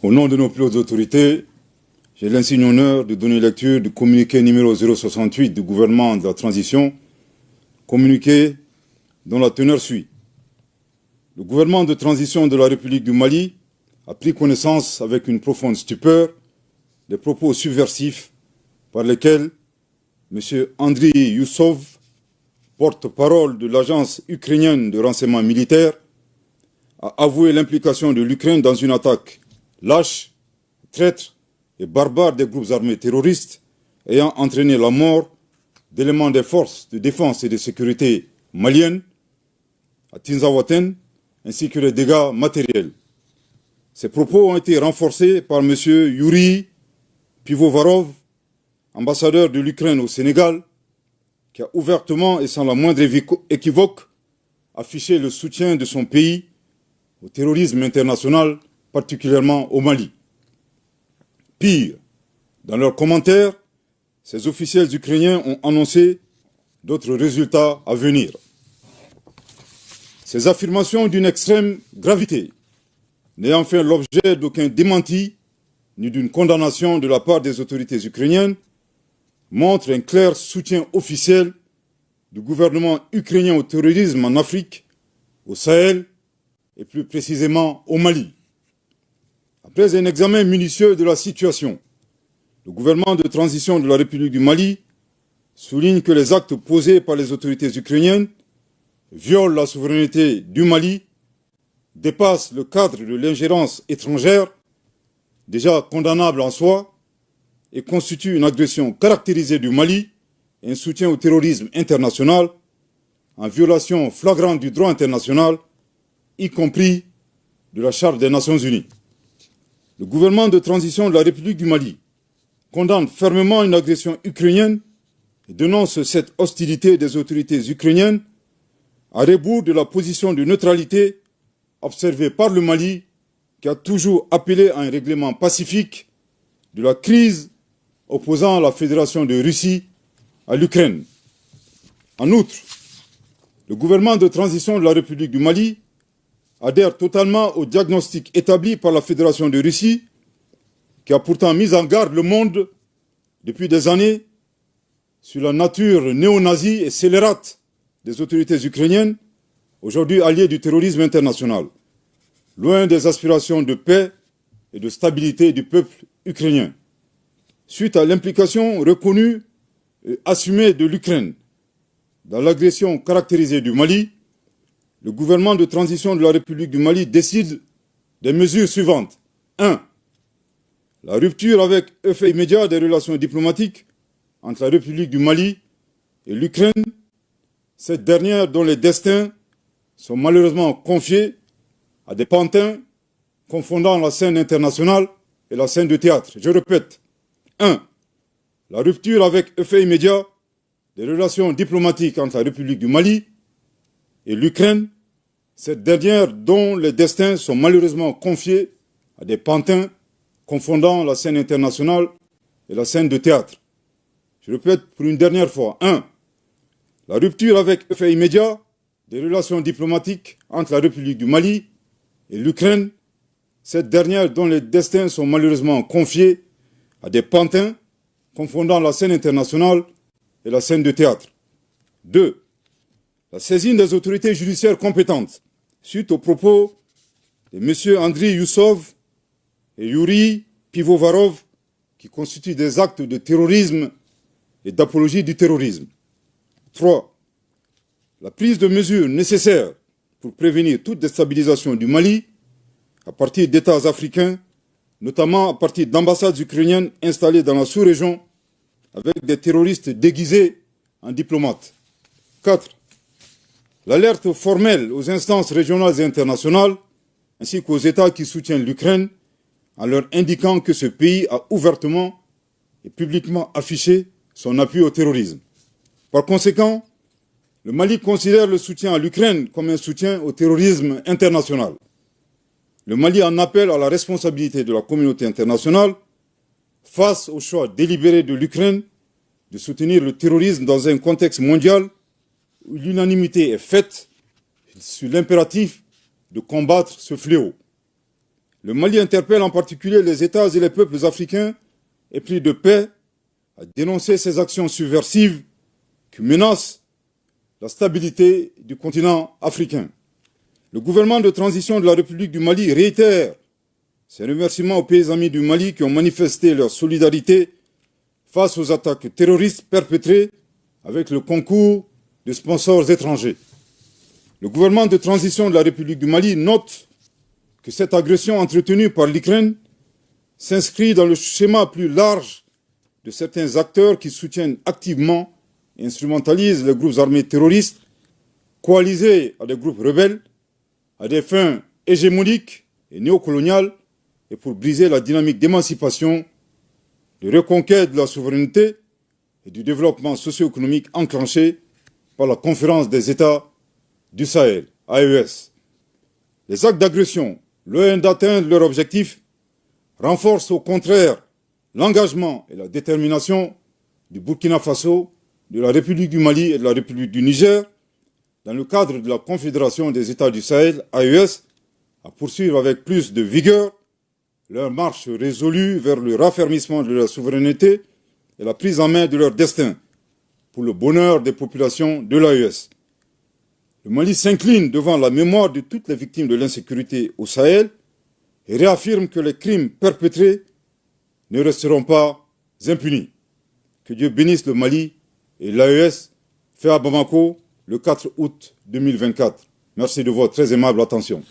Au nom de nos plus hautes autorités, j'ai l'insigne honneur de donner lecture du communiqué numéro 068 du gouvernement de la transition, communiqué dont la teneur suit. Le gouvernement de transition de la République du Mali a pris connaissance avec une profonde stupeur des propos subversifs par lesquels M. Andriy Youssov, porte-parole de l'agence ukrainienne de renseignement militaire, a avoué l'implication de l'Ukraine dans une attaque lâche, traître et barbare des groupes armés terroristes ayant entraîné la mort d'éléments des forces de défense et de sécurité maliennes à Tinzaouaten, ainsi que les dégâts matériels. Ces propos ont été renforcés par M. Yuri Pivovarov, ambassadeur de l'Ukraine au Sénégal, qui a ouvertement et sans la moindre équivoque affiché le soutien de son pays au terrorisme international, particulièrement au Mali. Pire, dans leurs commentaires, ces officiels ukrainiens ont annoncé d'autres résultats à venir. Ces affirmations d'une extrême gravité, n'ayant fait l'objet d'aucun démenti ni d'une condamnation de la part des autorités ukrainiennes, montrent un clair soutien officiel du gouvernement ukrainien au terrorisme en Afrique, au Sahel et plus précisément au Mali. Après un examen minutieux de la situation, le gouvernement de transition de la République du Mali souligne que les actes posés par les autorités ukrainiennes violent la souveraineté du Mali, dépassent le cadre de l'ingérence étrangère, déjà condamnable en soi, et constituent une agression caractérisée du Mali et un soutien au terrorisme international, en violation flagrante du droit international, y compris de la Charte des Nations Unies. Le gouvernement de transition de la République du Mali condamne fermement une agression ukrainienne et dénonce cette hostilité des autorités ukrainiennes à rebours de la position de neutralité observée par le Mali, qui a toujours appelé à un règlement pacifique de la crise opposant la Fédération de Russie à l'Ukraine. En outre, le gouvernement de transition de la République du Mali adhère totalement au diagnostic établi par la Fédération de Russie, qui a pourtant mis en garde le monde depuis des années sur la nature néo-nazie et scélérate des autorités ukrainiennes, aujourd'hui alliées du terrorisme international, loin des aspirations de paix et de stabilité du peuple ukrainien. Suite à l'implication reconnue et assumée de l'Ukraine dans l'agression caractérisée du Mali, le gouvernement de transition de la République du Mali décide des mesures suivantes. 1. La rupture avec effet immédiat des relations diplomatiques entre la République du Mali et l'Ukraine, cette dernière dont les destins sont malheureusement confiés à des pantins confondant la scène internationale et la scène de théâtre. Je répète. 1. La rupture avec effet immédiat des relations diplomatiques entre la République du Mali et l'Ukraine, cette dernière dont les destins sont malheureusement confiés à des pantins confondant la scène internationale et la scène de théâtre. Je répète pour une dernière fois. 1. La rupture avec effet immédiat des relations diplomatiques entre la République du Mali et l'Ukraine, cette dernière dont les destins sont malheureusement confiés à des pantins confondant la scène internationale et la scène de théâtre. 2. La saisine des autorités judiciaires compétentes suite aux propos de M. Andriy Youssov et Yuri Pivovarov qui constituent des actes de terrorisme et d'apologie du terrorisme. 3. La prise de mesures nécessaires pour prévenir toute déstabilisation du Mali à partir d'États africains, notamment à partir d'ambassades ukrainiennes installées dans la sous-région avec des terroristes déguisés en diplomates. 4. L'alerte formelle aux instances régionales et internationales, ainsi qu'aux États qui soutiennent l'Ukraine, en leur indiquant que ce pays a ouvertement et publiquement affiché son appui au terrorisme. Par conséquent, le Mali considère le soutien à l'Ukraine comme un soutien au terrorisme international. Le Mali en appelle à la responsabilité de la communauté internationale face au choix délibéré de l'Ukraine de soutenir le terrorisme dans un contexte mondial où l'unanimité est faite sur l'impératif de combattre ce fléau. Le Mali interpelle en particulier les États et les peuples africains épris de paix à dénoncer ces actions subversives qui menacent la stabilité du continent africain. Le gouvernement de transition de la République du Mali réitère ses remerciements aux pays amis du Mali qui ont manifesté leur solidarité face aux attaques terroristes perpétrées avec le concours de sponsors étrangers. Le gouvernement de transition de la République du Mali note que cette agression entretenue par l'Ukraine s'inscrit dans le schéma plus large de certains acteurs qui soutiennent activement et instrumentalisent les groupes armés terroristes, coalisés à des groupes rebelles, à des fins hégémoniques et néocoloniales, et pour briser la dynamique d'émancipation, de reconquête de la souveraineté et du développement socio-économique enclenché par la Conférence des États du Sahel, AES. Les actes d'agression, loin d'atteindre leur objectif, renforcent au contraire l'engagement et la détermination du Burkina Faso, de la République du Mali et de la République du Niger, dans le cadre de la Confédération des États du Sahel, AES, à poursuivre avec plus de vigueur leur marche résolue vers le raffermissement de leur souveraineté et la prise en main de leur destin, pour le bonheur des populations de l'AES. Le Mali s'incline devant la mémoire de toutes les victimes de l'insécurité au Sahel et réaffirme que les crimes perpétrés ne resteront pas impunis. Que Dieu bénisse le Mali et l'AES, fait à Bamako le 4 août 2024. Merci de votre très aimable attention.